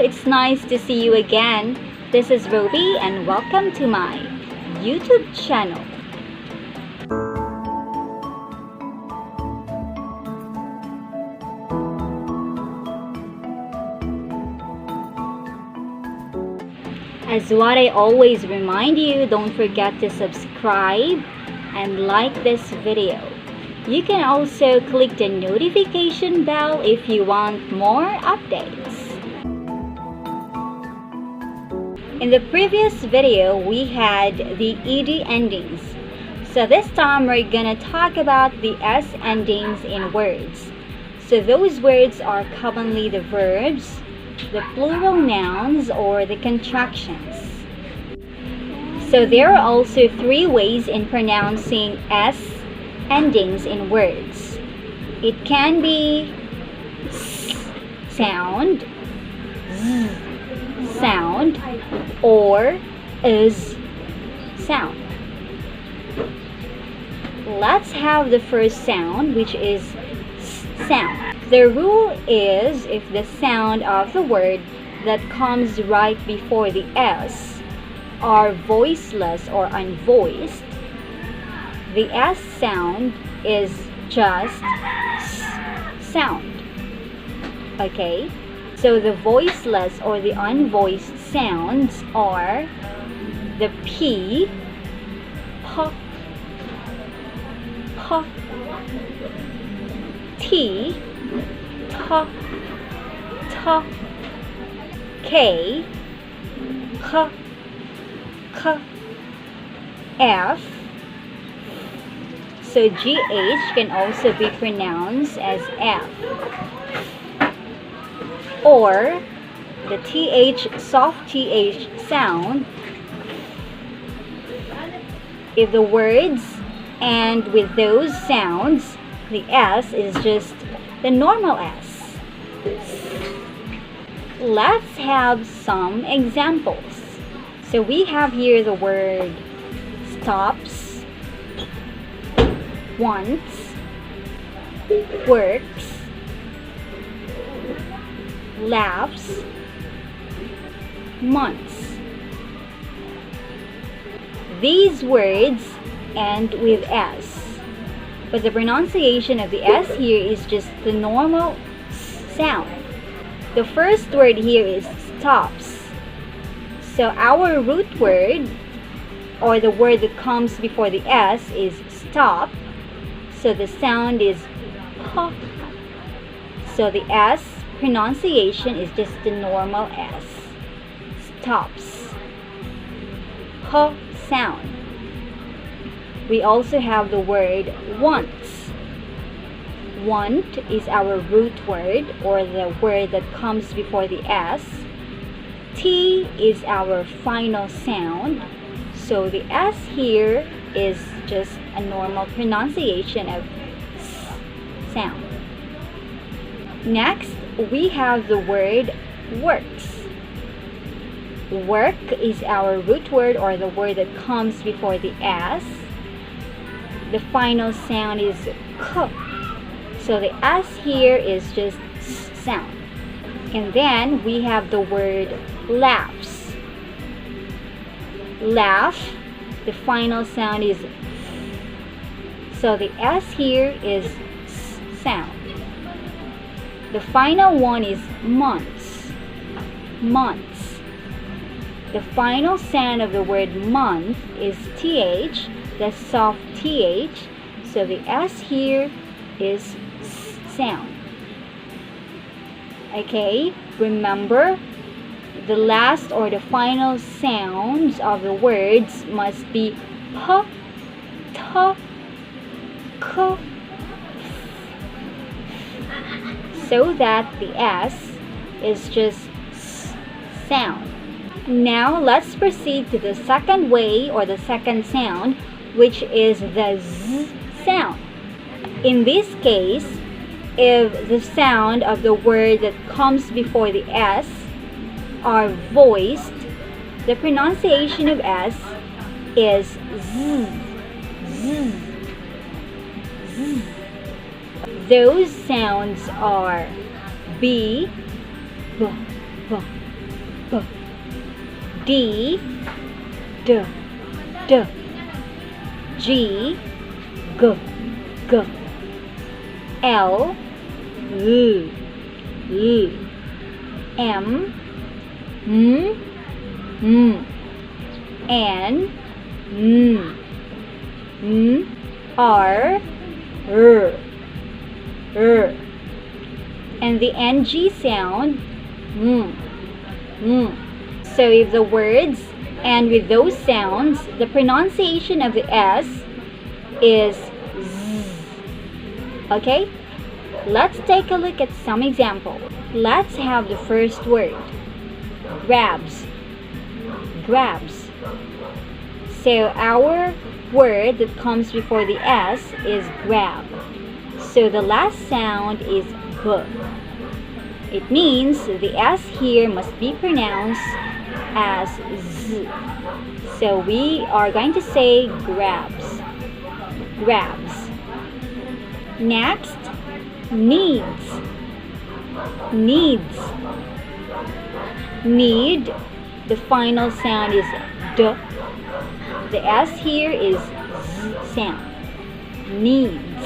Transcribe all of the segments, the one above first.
it's nice to see you again. This is Ruby and welcome to my YouTube channel. As what I always remind you, don't forget to subscribe and like this video. You can also click the notification bell if you want more updates. In the previous video, we had the ed endings. So this time we're gonna talk about the s endings in words. So those words are commonly the verbs, the plural nouns, or the contractions. So there are also three ways in pronouncing s endings in words. It can be s sound, z sound, or is sound. Let's have the first sound, which is s sound. The rule is if the sound of the word that comes right before the s are voiceless or unvoiced, the s sound is just s sound. Okay? So the voiceless or the unvoiced sounds are the p, p, p, t, t, t, k, k, k, f. So GH can also be pronounced as F. Or the TH, soft TH sound, if the words end with those sounds, the S is just the normal S. Let's have some examples. So we have here the word stops, wants, works, laughs, months. These words end with S, but the pronunciation of the S here is just the normal sound. The first word here is stops. So our root word, or the word that comes before the S, is stop. So the sound is P. So the S pronunciation is just the normal S. Stops. P sound. We also have the word wants. Want is our root word, or the word that comes before the S. T is our final sound. So the S here is just a normal pronunciation of S sound. Next, we have the word works. Work is our root word, or the word that comes before the S. The final sound is K. So the S here is just S sound. And then we have the word laughs. Laugh, the final sound is F. So the S here is S sound. The final one is months. Months. The final sound of the word month is TH, the soft TH. So the S here is S sound. Okay, remember, the last or the final sounds of the words must be P, T, K, so that the S is just S sound. Now let's proceed to the second way, or the second sound, which is the Z sound. In this case, if the sound of the word that comes before the S are voiced, the pronunciation of S is Z, Z, Z. Those sounds are B, B, B, B, D, D, D, G, G, G, L, L, L, M, M, M, N, N, N, R, R, R, and the NG sound, So if the words end with those sounds, the pronunciation of the S is Z. Okay? Let's take a look at some examples. Let's have the first word. Grabs. Grabs. So our word that comes before the S is grab. So the last sound is G. It means the S here must be pronounced as Z. So we are going to say grabs. Grabs. Next, needs. Needs. Need. The final sound is D. The S here is Z sound. Needs.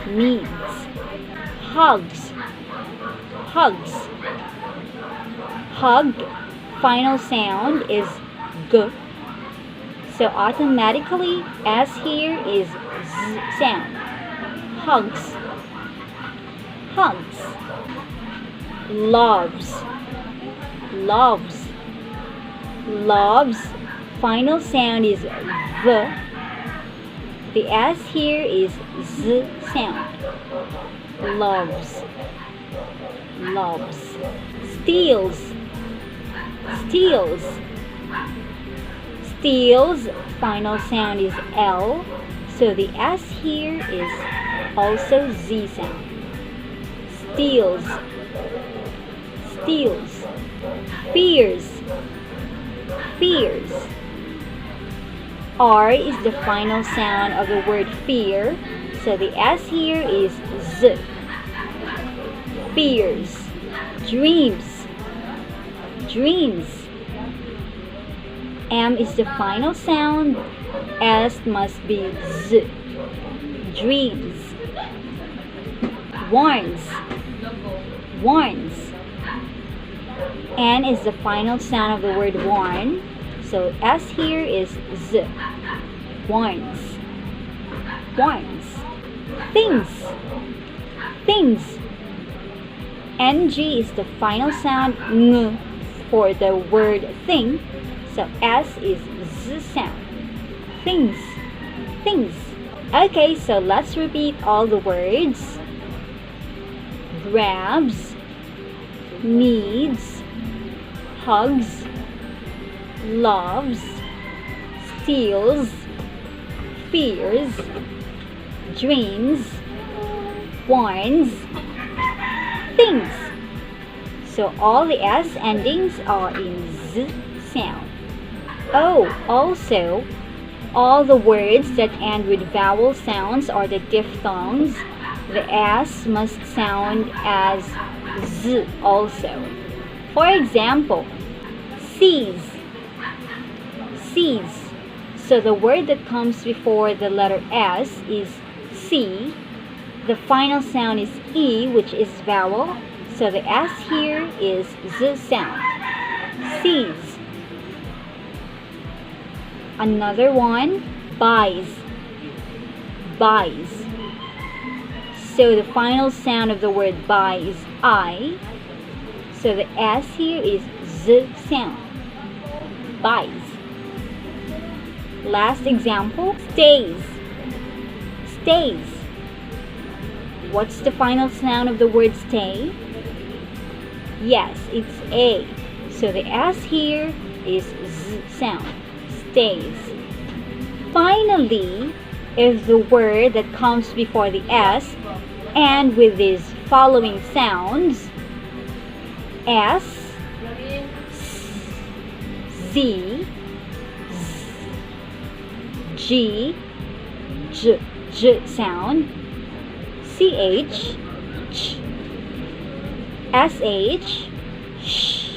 Needs. Hugs. Hugs. Hug. Final sound is G. So automatically S here is Z sound. Hugs. Hugs. Loves. Loves. Loves. Final sound is V. The S here is Z sound. Loves. Loves. Steals. Steals. Steals. Final sound is L. So the S here is also Z sound. Steals. Steals. Fears. Fears. R is the final sound of the word fear. So the S here is Z. Fears. Dreams. Dreams. M is the final sound. S must be Z. Dreams. Warns. Warns. N is the final sound of the word warn. So S here is Z. Warns. Warns. Things. Things. NG is the final sound ng for the word thing. So S is Z sound. Things. Things. Okay, so let's repeat all the words. Grabs. Needs. Hugs. Loves. Steals. Fears. Dreams. Warns. Things. So all the S endings are in Z sound. Oh, also, all the words that end with vowel sounds or the diphthongs, the S must sound as Z also. For example, sees. Sees. So the word that comes before the letter S is C. The final sound is E, which is vowel. So the S here is Z sound. Sees. Another one, buys. Buys. So the final sound of the word buy is I. So the S here is Z sound. Buys. Last example, stays. Stays. What's the final sound of the word stay? Yes, it's A. So the S here is Z sound. Stays. Finally, if the word that comes before the S and with these following sounds, S, Z, G, J, J sound, CH, Ch, SH, Sh,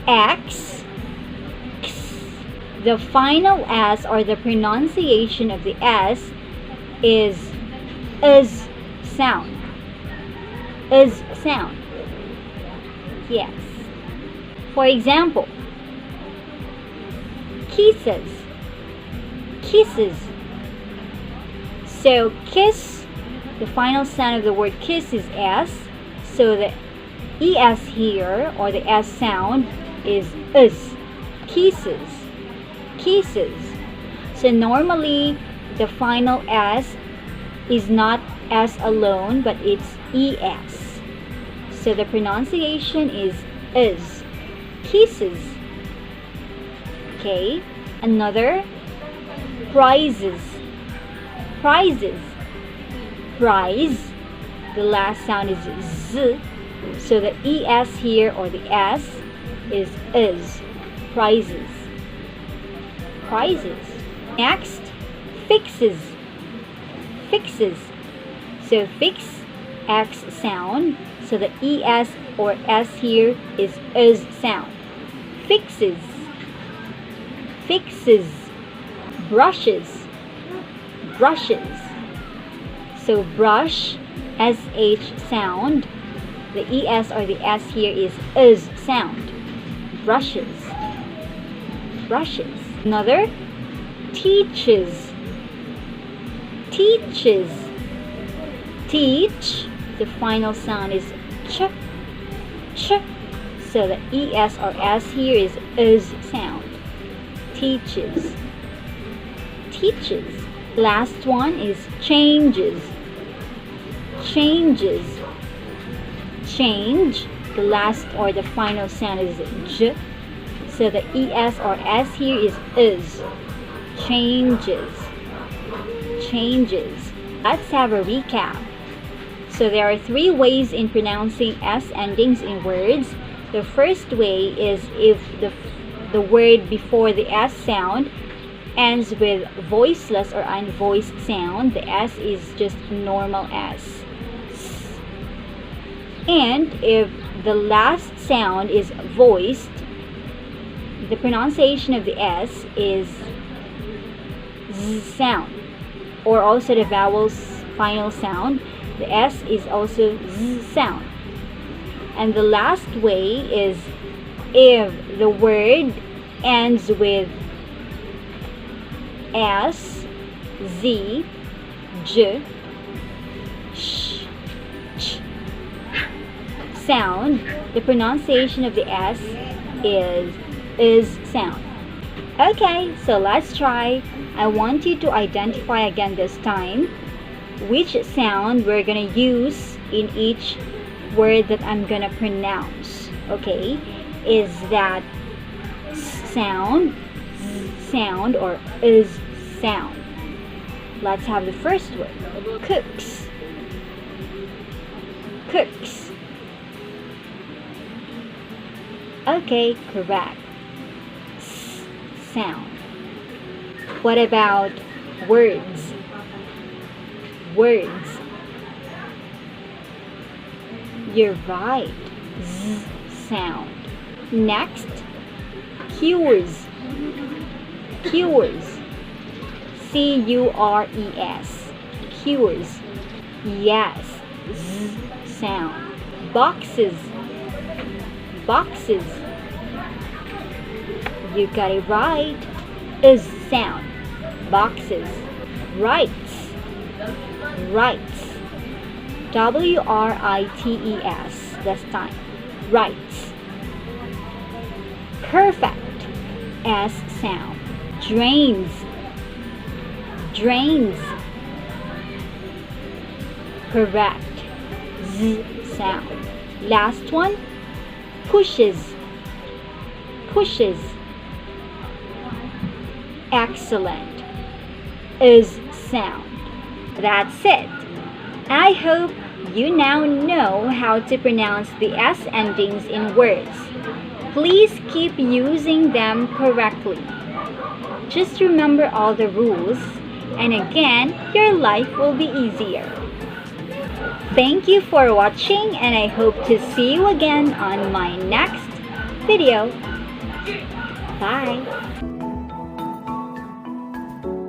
X, X. The final S, or the pronunciation of the S, is sound. Sound. Yes. For example, kisses. Kisses. So kiss, the final sound of the word kiss is S. So the ES here, or the S sound, is kisses. Kisses. So normally the final S is not S alone, but it's ES. So the pronunciation is kisses. Okay, another, prizes. Prizes. Prize, the last sound is Z, so the ES here, or the S, is prizes. Prizes. Next, fixes. Fixes. So fix, X sound, so the ES or S here is sound. Fixes. Fixes. Brushes. Brushes. So brush, SH sound, the ES or the S here is sound. Brushes. Brushes. Another, teaches. Teaches. Teach, the final sound is ch. So the ES or S here is sound. Teaches. Teaches. Last one is changes. Changes. Change, the last or the final sound is J. So the ES or S here is. Changes. Changes. Let's have a recap. So there are 3 ways in pronouncing S endings in words. The first way is if the word before the S sound ends with voiceless or unvoiced sound, the S is just normal S. And if the last sound is voiced, the pronunciation of the S is Z sound, or also the vowel's final sound. The S is also Z sound. And the last way is if the word ends with S, Z, J, Sh, Ch sound, the pronunciation of the S is sound. Okay, so let's try. I want you to identify again this time which sound we're gonna use in each word that I'm gonna pronounce. Okay, is that sound, sound, or is sound? Let's have the first word. Cooks. Cooks. Okay, correct. S sound. What about words? Words. You're right. Z sound. Next, cures. Cures. C-U-R-E-S. Cures. Yes. Z sound. Boxes. Boxes. You got it right. Is sound. Boxes. Rights. Rights. W-R-I-T-E-S. This time. Rights. Perfect. S sound. Drains. Drains. Correct. Z sound. Last one. Pushes. Pushes. Excellent. Is sound. That's it. I hope you now know how to pronounce the S endings in words. Please keep using them correctly. Just remember all the rules, and again, your life will be easier. Thank you for watching, and I hope to see you again on my next video. Bye!